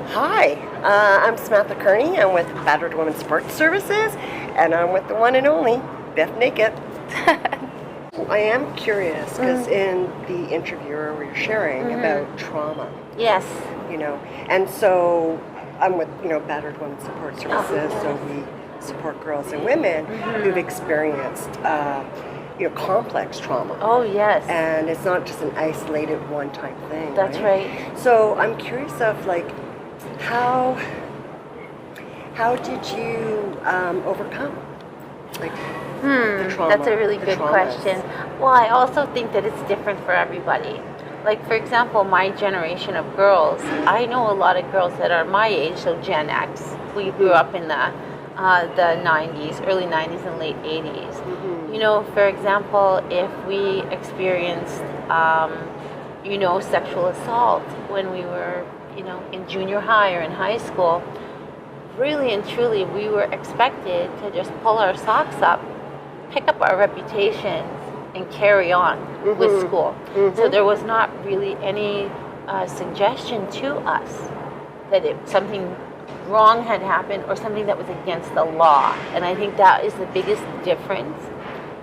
Hi, I'm Samantha Kearney. I'm with Battered Women's Support Services, and I'm with the one and only Bif Naked. I am curious because in the interview we were sharing about trauma. Yes. And so I'm with Battered Women's Support Services, so we support girls and women who've experienced complex trauma. Oh, yes. And it's not just an isolated one-time thing. That's right. So I'm curious of how did you overcome the trauma? That's a really good question. Well, I also think that it's different for everybody. Like, for example, my generation of girls, I know a lot of girls that are my age, so Gen X. We grew up in the 90s, early 90s and late 80s. For example, if we experienced, sexual assault when we were, in junior high or in high school, really and truly we were expected to just pull our socks up, pick up our reputations, and carry on with school. So there was not really any suggestion to us that something wrong had happened or something that was against the law. And I think that is the biggest difference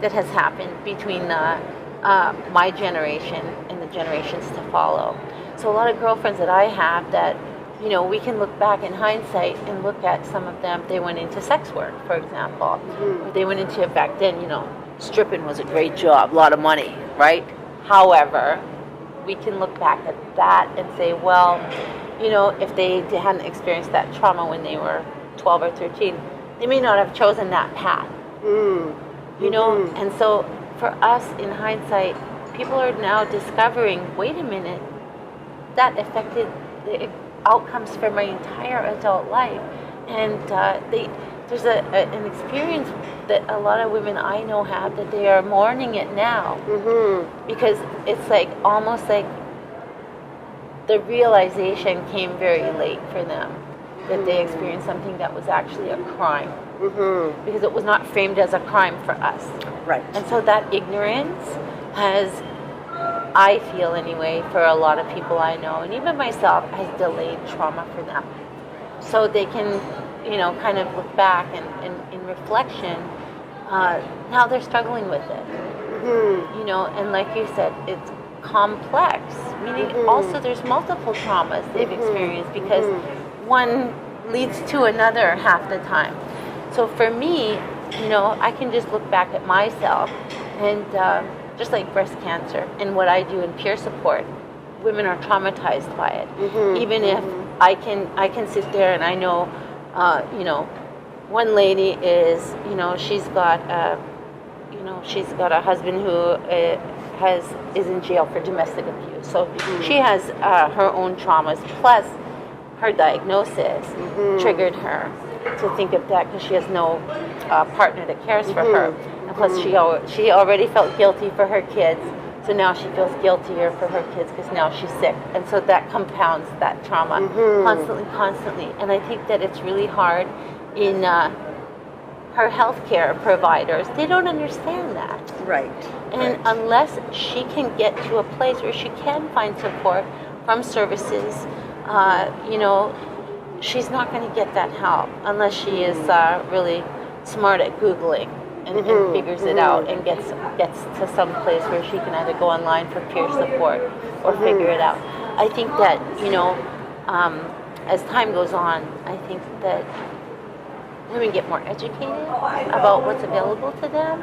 that has happened between my generation and the generations to follow. So a lot of girlfriends that I have that, we can look back in hindsight and look at some of them, they went into sex work, for example. Or they went into it back then, stripping was a great job, a lot of money, right? However, we can look back at that and say, well, if they hadn't experienced that trauma when they were 12 or 13, they may not have chosen that path. And so for us, in hindsight, people are now discovering, wait a minute, that affected the outcomes for my entire adult life. And there's an experience that a lot of women I know have, that they are mourning it now. Because it's almost like the realization came very late for them, that they experienced something that was actually a crime. Because it was not framed as a crime for us. Right. And so that ignorance has, I feel anyway, for a lot of people I know, and even myself, has delayed trauma for them. So they can, kind of look back and in reflection, now they're struggling with it. And like you said, it's complex, meaning also there's multiple traumas they've experienced because one leads to another half the time. So for me, I can just look back at myself and just like breast cancer and what I do in peer support, women are traumatized by it. Even if I can sit there and I know, one lady is, she's got a husband who is in jail for domestic abuse. So she has her own traumas, plus her diagnosis triggered her to think of that because she has no partner that cares for her. And plus she already felt guilty for her kids, so now she feels guiltier for her kids because now she's sick. And so that compounds that trauma constantly. And I think that it's really hard in her healthcare providers. They don't understand that. Right. And unless she can get to a place where she can find support from services, she's not going to get that help unless she is really smart at Googling and figures it out and gets to some place where she can either go online for peer support or figure it out. I think that, as time goes on, I think that women get more educated about what's available to them.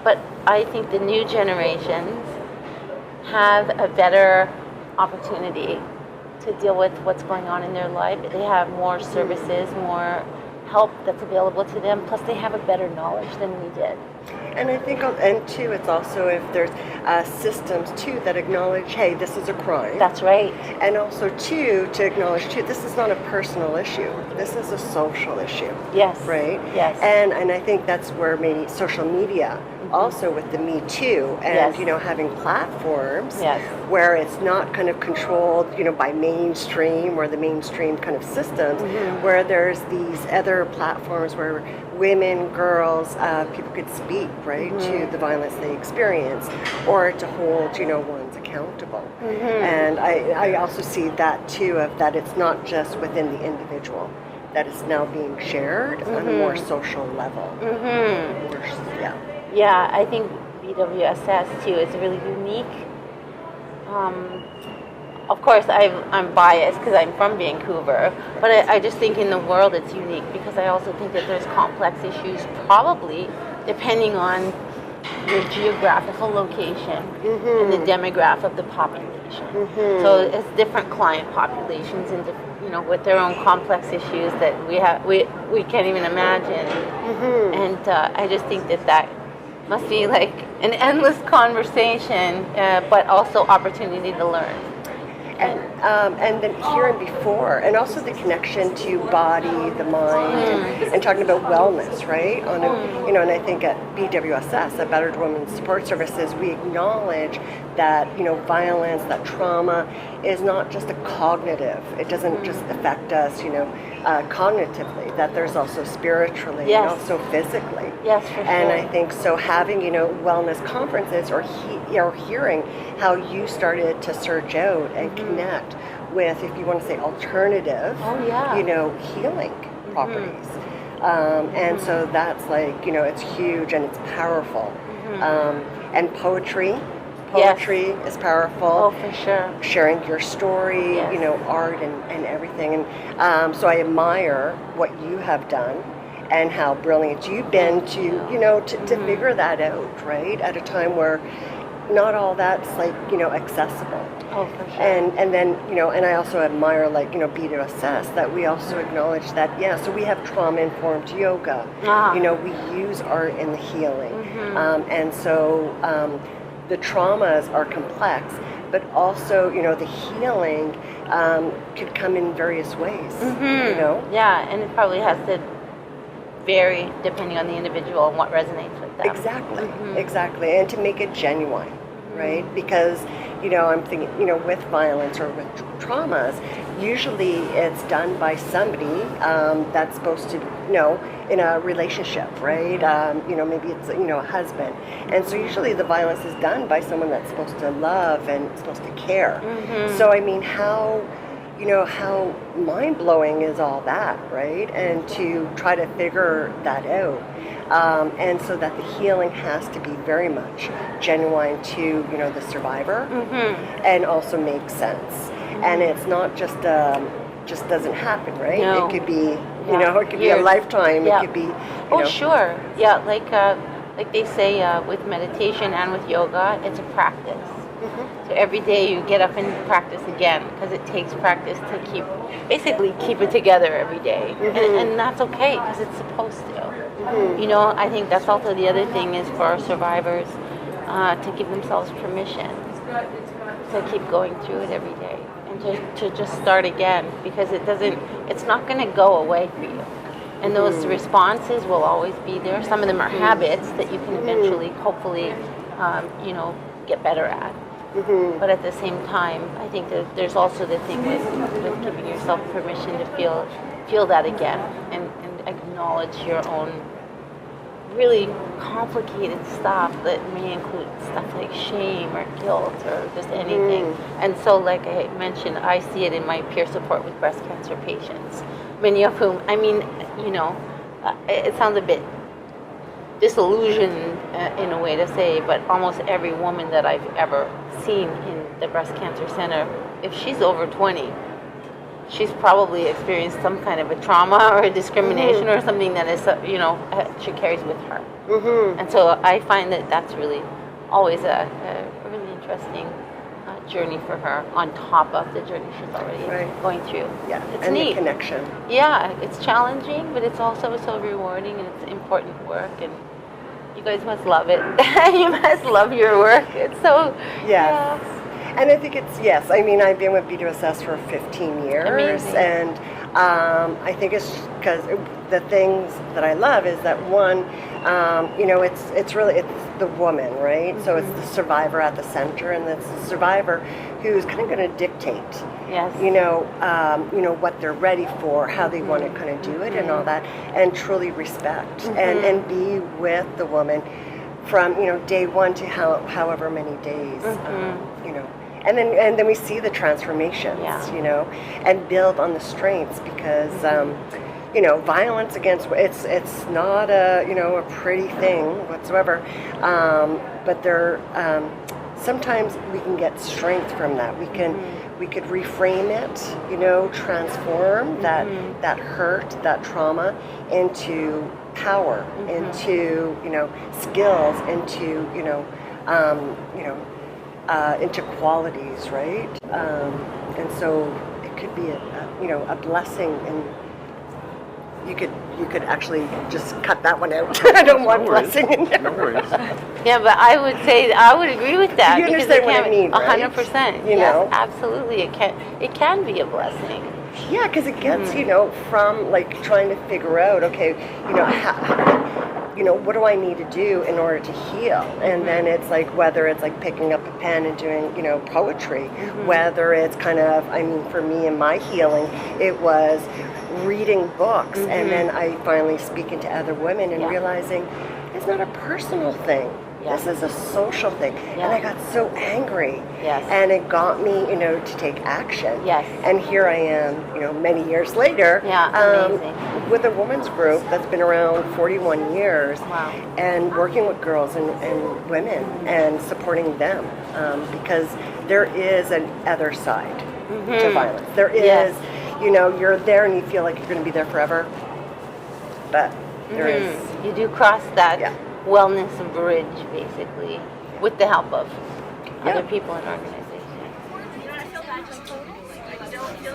But I think the new generations have a better opportunity to deal with what's going on in their life. They have more services, more help that's available to them, plus they have a better knowledge than we did. And I think, and too, it's also if there's systems too that acknowledge, hey, this is a crime. That's right. And also too, to acknowledge too, this is not a personal issue. This is a social issue. Yes. Right? Yes. And I think that's where maybe social media, also with the Me Too, and having platforms where it's not kind of controlled, by mainstream or the mainstream kind of systems, where there's these other platforms where women, girls, people could speak, right, to the violence they experience, or to hold, one's accountable. And I also see that too, of that it's not just within the individual, that it's now being shared on a more social level. Yeah, I think BWSS too is really unique. Of course, I'm biased because I'm from Vancouver, but I just think in the world it's unique because I also think that there's complex issues, probably depending on your geographical location and the demographic of the population. So it's different client populations and with their own complex issues that we can't even imagine. And I just think that must be like an endless conversation, but also opportunity to learn. And then hearing before, and also the connection to body, the mind, and talking about wellness, right? And I think at BWSS, at Battered Women's Support Services, we acknowledge that violence, that trauma, is not just a cognitive. It doesn't just affect us, cognitively. That there's also spiritually and also physically. Yes, for sure. And I think so. Having wellness conferences or hearing how you started to search out and connect with, if you want to say, alternative, healing properties. And so that's like, it's huge and it's powerful. And poetry is powerful. Oh, for sure. Sharing your story, art and everything. And so I admire what you have done and how brilliant you've been to figure that out, right? At a time where not all that's like, accessible. Oh, for sure. And then, and I also admire like, BWSS, that we also acknowledge that, so we have trauma-informed yoga. We use art in the healing. And so the traumas are complex, but also, the healing could come in various ways, Yeah, and it probably has to vary depending on the individual and what resonates with them. Exactly. And to make it genuine, right? Because, I'm thinking, with violence or with traumas, usually it's done by somebody that's supposed to, in a relationship, right? Maybe it's, a husband. And so usually the violence is done by someone that's supposed to love and supposed to care. So, I mean, how mind-blowing is all that, right? And to try to figure that out. And so that the healing has to be very much genuine to, the survivor and also make sense. And it's not just doesn't happen, right? No. It could be, it could be a lifetime. It could be, sure. Yeah, like they say with meditation and with yoga, it's a practice. So every day you get up and practice again because it takes practice to keep it together every day. And that's okay because it's supposed to. I think that's also the other thing is for our survivors to give themselves permission to keep going through it every day and to just start again because it's not going to go away for you. And those responses will always be there. Some of them are habits that you can eventually, hopefully, get better at. But at the same time, I think that there's also the thing with giving yourself permission to feel that again and acknowledge your own really complicated stuff that may include stuff like shame or guilt or just anything. And so, like I mentioned, I see it in my peer support with breast cancer patients, many of whom, it sounds a bit disillusioned in a way to say, but almost every woman that I've ever seen in the breast cancer center, if she's over 20, she's probably experienced some kind of a trauma or a discrimination or something that is, she carries with her. And so I find that that's really always a really interesting journey for her on top of the journey she's already going through. Yeah, it's and neat. The connection. Yeah, it's challenging, but it's also so rewarding and it's important work and you guys must love it. You must love your work. It's so... Yes. And I think I've been with BWSS for 15 years. Amazing. And I think it's because the things that I love is that one, it's the woman, right? So it's the survivor at the center, and it's the survivor who's kind of going to dictate, Yes. what they're ready for, how they want to kind of do it, and all that, and truly respect and be with the woman from day one to however many days, and then we see the transformations, and build on the strengths, because violence against it's not a pretty thing whatsoever, but there sometimes we can get strength from that. We could reframe it, transform that hurt, that trauma into power, into skills, into into qualities, right? And so it could be a blessing, and you could actually just cut that one out. I don't want blessing in there. No worries. Yeah, but I would agree with that. You understand what I mean, right? 100%. You know? Absolutely. It can be a blessing. Yeah, because it gets from like trying to figure out, okay, what do I need to do in order to heal? And then it's like, whether it's like picking up a pen and doing poetry, whether it's kind of, for me in my healing, it was reading books, and then I finally speaking to other women and realizing it's not a personal thing. This is a social thing. And I got so angry. And it got me, to take action. And here I am, many years later, with a women's group that's been around 41 years. Wow. And working with girls and women and supporting them, because there is an other side to violence. There is, you're there and you feel like you're going to be there forever, but there is. You do cross that wellness bridge, basically, with the help of other people and organizations. It's still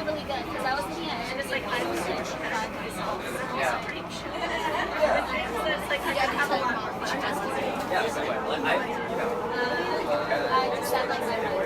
really good, because I was thinking I should just I was so proud of myself. So it's like I have a lot more fun. I just had my friends.